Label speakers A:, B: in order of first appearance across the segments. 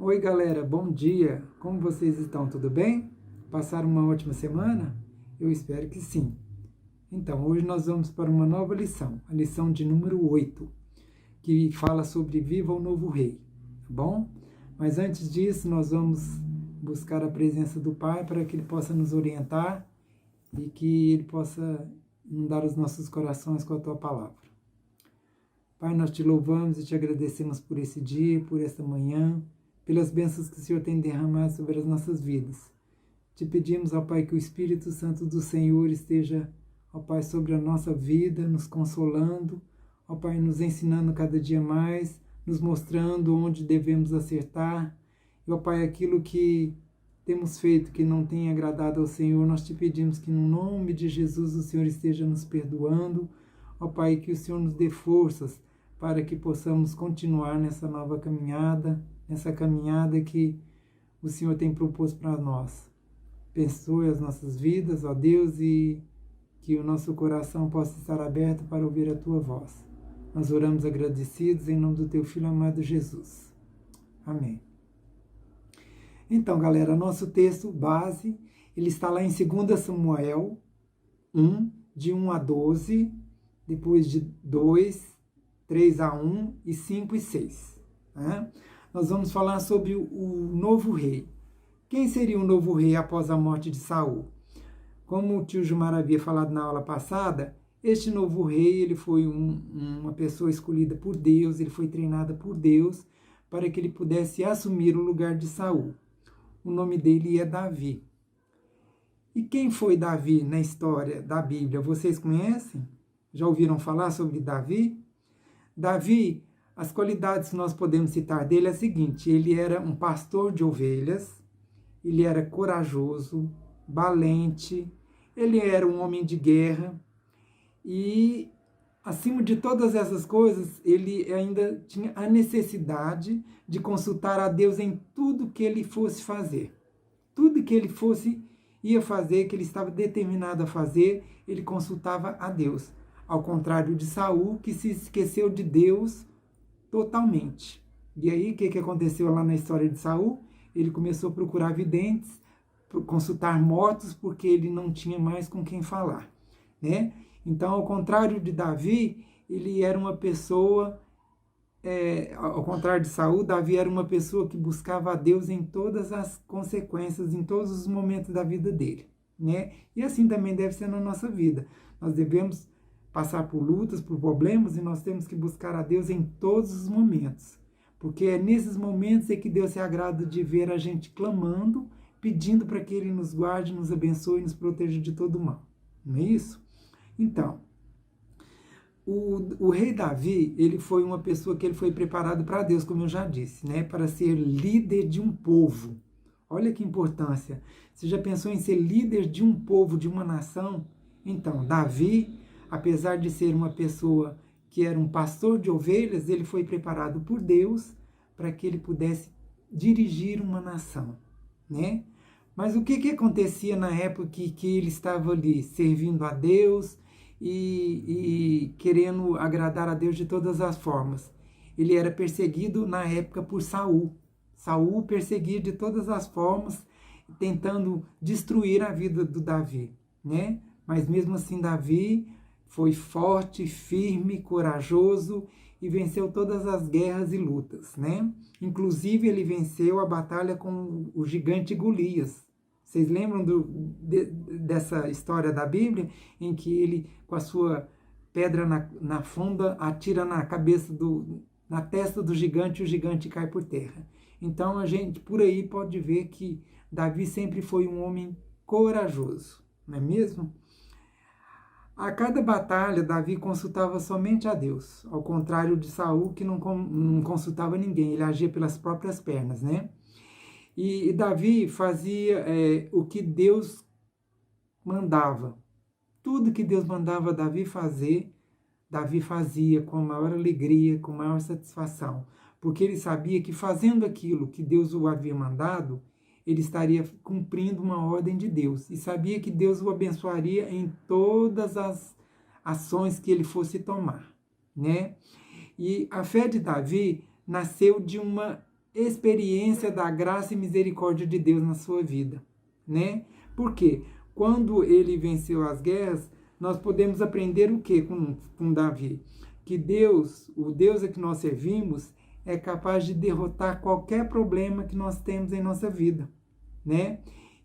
A: Oi galera, bom dia! Como vocês estão? Tudo bem? Passaram uma ótima semana? Eu espero que sim. Então, hoje nós vamos para uma nova lição, a lição de número 8, que fala sobre Viva o Novo Rei, tá bom? Mas antes disso, nós vamos buscar a presença do Pai para que Ele possa nos orientar e que Ele possa inundar os nossos corações com a Tua Palavra. Pai, nós te louvamos e te agradecemos por esse dia, por esta manhã, pelas bênçãos que o Senhor tem derramado sobre as nossas vidas. Te pedimos, ó Pai, que o Espírito Santo do Senhor esteja, ó Pai, sobre a nossa vida, nos consolando, ó Pai, nos ensinando cada dia mais, nos mostrando onde devemos acertar. E, ó Pai, aquilo que temos feito que não tem agradado ao Senhor, nós te pedimos que no nome de Jesus o Senhor esteja nos perdoando. Ó Pai, que o Senhor nos dê forças para que possamos continuar nessa nova caminhada, nessa caminhada que o Senhor tem proposto para nós. Abençoe as nossas vidas, ó Deus, e que o nosso coração possa estar aberto para ouvir a Tua voz. Nós oramos agradecidos em nome do Teu Filho amado Jesus. Amém. Então, galera, nosso texto base, ele está lá em 2 Samuel 1, de 1 a 12, depois de 2, 3 a 1 e 5 e 6. Né? Nós vamos falar sobre o novo rei. Quem seria o novo rei após a morte de Saul? Como o tio Gilmar havia falado na aula passada, este novo rei ele foi uma pessoa escolhida por Deus, ele foi treinado por Deus para que ele pudesse assumir o lugar de Saul. O nome dele é Davi. E quem foi Davi na história da Bíblia? Vocês conhecem? Já ouviram falar sobre Davi? Davi, as qualidades que nós podemos citar dele é a seguinte: ele era um pastor de ovelhas, ele era corajoso, valente, ele era um homem de guerra e, acima de todas essas coisas, ele ainda tinha a necessidade de consultar a Deus em tudo que ele fosse fazer. Tudo que ele ia fazer, que ele estava determinado a fazer, ele consultava a Deus. Ao contrário de Saul, que se esqueceu de Deus totalmente. E aí, o que aconteceu lá na história de Saul? Ele começou a procurar videntes, consultar mortos, porque ele não tinha mais com quem falar, né? Então, ao contrário de Davi, ele era uma pessoa, ao contrário de Saul, Davi era uma pessoa que buscava a Deus em todas as consequências, em todos os momentos da vida dele, né? E assim também deve ser na nossa vida. Nós devemos passar por lutas, por problemas, e nós temos que buscar a Deus em todos os momentos. Porque é nesses momentos que Deus se agrada de ver a gente clamando, pedindo para que Ele nos guarde, nos abençoe e nos proteja de todo mal. Não é isso? Então, o rei Davi, ele foi uma pessoa que ele foi preparado para Deus, como eu já disse, né? Para ser líder de um povo. Olha que importância. Você já pensou em ser líder de um povo, de uma nação? Então, Davi, apesar de ser uma pessoa que era um pastor de ovelhas, ele foi preparado por Deus para que ele pudesse dirigir uma nação, né? Mas o que acontecia na época que ele estava ali servindo a Deus e querendo agradar a Deus de todas as formas? Ele era perseguido na época por Saul. Saul perseguia de todas as formas, tentando destruir a vida do Davi, né? Mas mesmo assim Davi foi forte, firme, corajoso e venceu todas as guerras e lutas, né? Inclusive, ele venceu a batalha com o gigante Golias. Vocês lembram dessa história da Bíblia, em que ele, com a sua pedra na funda, atira na cabeça na testa do gigante e o gigante cai por terra. Então, a gente, por aí, pode ver que Davi sempre foi um homem corajoso, não é mesmo? A cada batalha, Davi consultava somente a Deus, ao contrário de Saul, que não consultava ninguém, ele agia pelas próprias pernas, né? E Davi fazia o que Deus mandava. Tudo que Deus mandava Davi fazer, Davi fazia com maior alegria, com maior satisfação, porque ele sabia que fazendo aquilo que Deus o havia mandado, ele estaria cumprindo uma ordem de Deus. E sabia que Deus o abençoaria em todas as ações que ele fosse tomar, né? E a fé de Davi nasceu de uma experiência da graça e misericórdia de Deus na sua vida, né? Por quê? Quando ele venceu as guerras, nós podemos aprender o que com Davi? Que Deus, o Deus a que nós servimos, é capaz de derrotar qualquer problema que nós temos em nossa vida, né?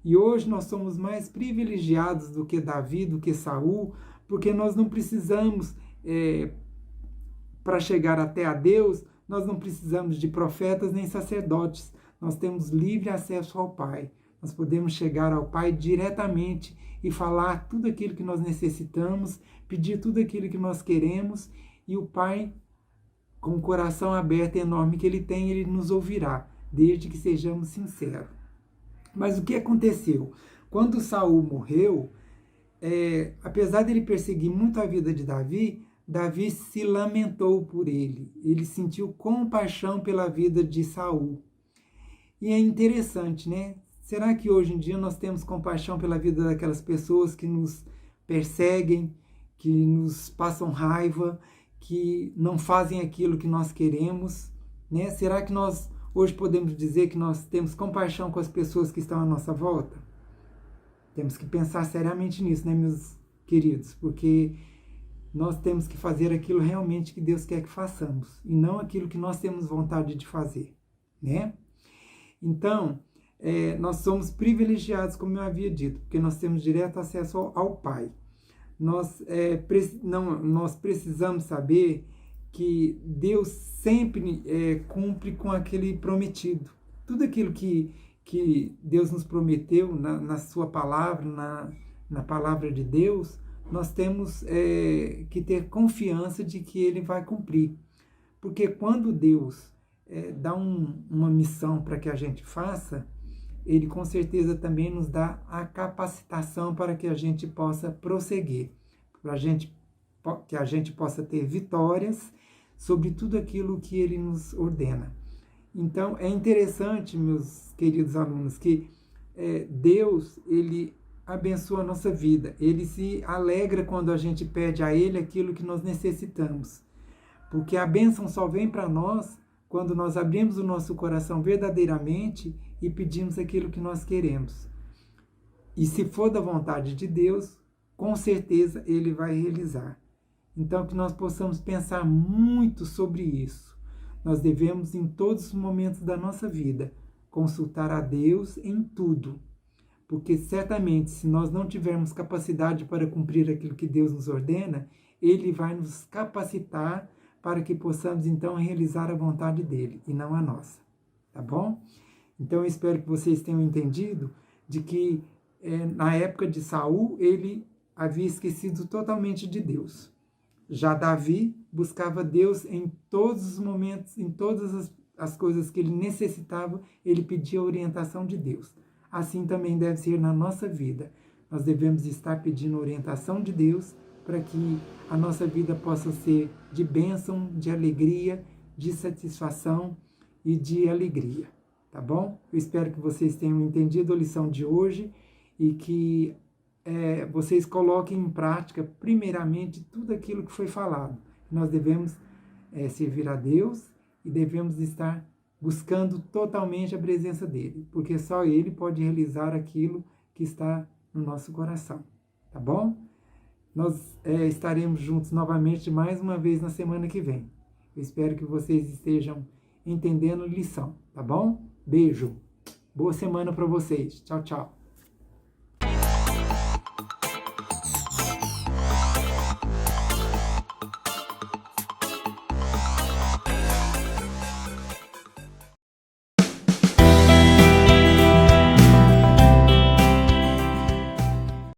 A: E hoje nós somos mais privilegiados do que Davi, do que Saul, porque nós não precisamos, para chegar até a Deus, nós não precisamos de profetas nem sacerdotes. Nós temos livre acesso ao Pai. Nós podemos chegar ao Pai diretamente e falar tudo aquilo que nós necessitamos, pedir tudo aquilo que nós queremos, e o Pai, com o coração aberto e enorme que Ele tem, Ele nos ouvirá, desde que sejamos sinceros. Mas o que aconteceu? Quando Saul morreu, apesar de ele perseguir muito a vida de Davi, Davi se lamentou por ele. Ele sentiu compaixão pela vida de Saul. E é interessante, né? Será que hoje em dia nós temos compaixão pela vida daquelas pessoas que nos perseguem, que nos passam raiva, que não fazem aquilo que nós queremos, né? Será que nós hoje podemos dizer que nós temos compaixão com as pessoas que estão à nossa volta? Temos que pensar seriamente nisso, né, meus queridos? Porque nós temos que fazer aquilo realmente que Deus quer que façamos, e não aquilo que nós temos vontade de fazer, né? Então, nós somos privilegiados, como eu havia dito, porque nós temos direto acesso ao Pai. Nós precisamos saber que Deus sempre cumpre com aquele prometido. Tudo aquilo que Deus nos prometeu na sua palavra, na palavra de Deus, nós temos que ter confiança de que Ele vai cumprir. Porque quando Deus dá uma missão para que a gente faça, Ele com certeza também nos dá a capacitação para que a gente possa prosseguir, que a gente possa ter vitórias sobre tudo aquilo que Ele nos ordena. Então, é interessante, meus queridos alunos, que Deus, Ele abençoa a nossa vida. Ele se alegra quando a gente pede a Ele aquilo que nós necessitamos. Porque a bênção só vem para nós quando nós abrimos o nosso coração verdadeiramente e pedimos aquilo que nós queremos. E se for da vontade de Deus, com certeza Ele vai realizar. Então, que nós possamos pensar muito sobre isso. Nós devemos, em todos os momentos da nossa vida, consultar a Deus em tudo. Porque certamente, se nós não tivermos capacidade para cumprir aquilo que Deus nos ordena, Ele vai nos capacitar para que possamos, então, realizar a vontade dEle e não a nossa. Tá bom? Então, eu espero que vocês tenham entendido de que, na época de Saul, ele havia esquecido totalmente de Deus. Já Davi buscava Deus em todos os momentos, em todas as coisas que ele necessitava, ele pedia a orientação de Deus. Assim também deve ser na nossa vida. Nós devemos estar pedindo a orientação de Deus para que a nossa vida possa ser de bênção, de alegria, de satisfação e de alegria. Tá bom? Eu espero que vocês tenham entendido a lição de hoje e que vocês coloquem em prática, primeiramente, tudo aquilo que foi falado. Nós devemos servir a Deus e devemos estar buscando totalmente a presença dEle, porque só Ele pode realizar aquilo que está no nosso coração, tá bom? Nós estaremos juntos novamente mais uma vez na semana que vem. Eu espero que vocês estejam entendendo a lição, tá bom? Beijo, boa semana para vocês, tchau, tchau.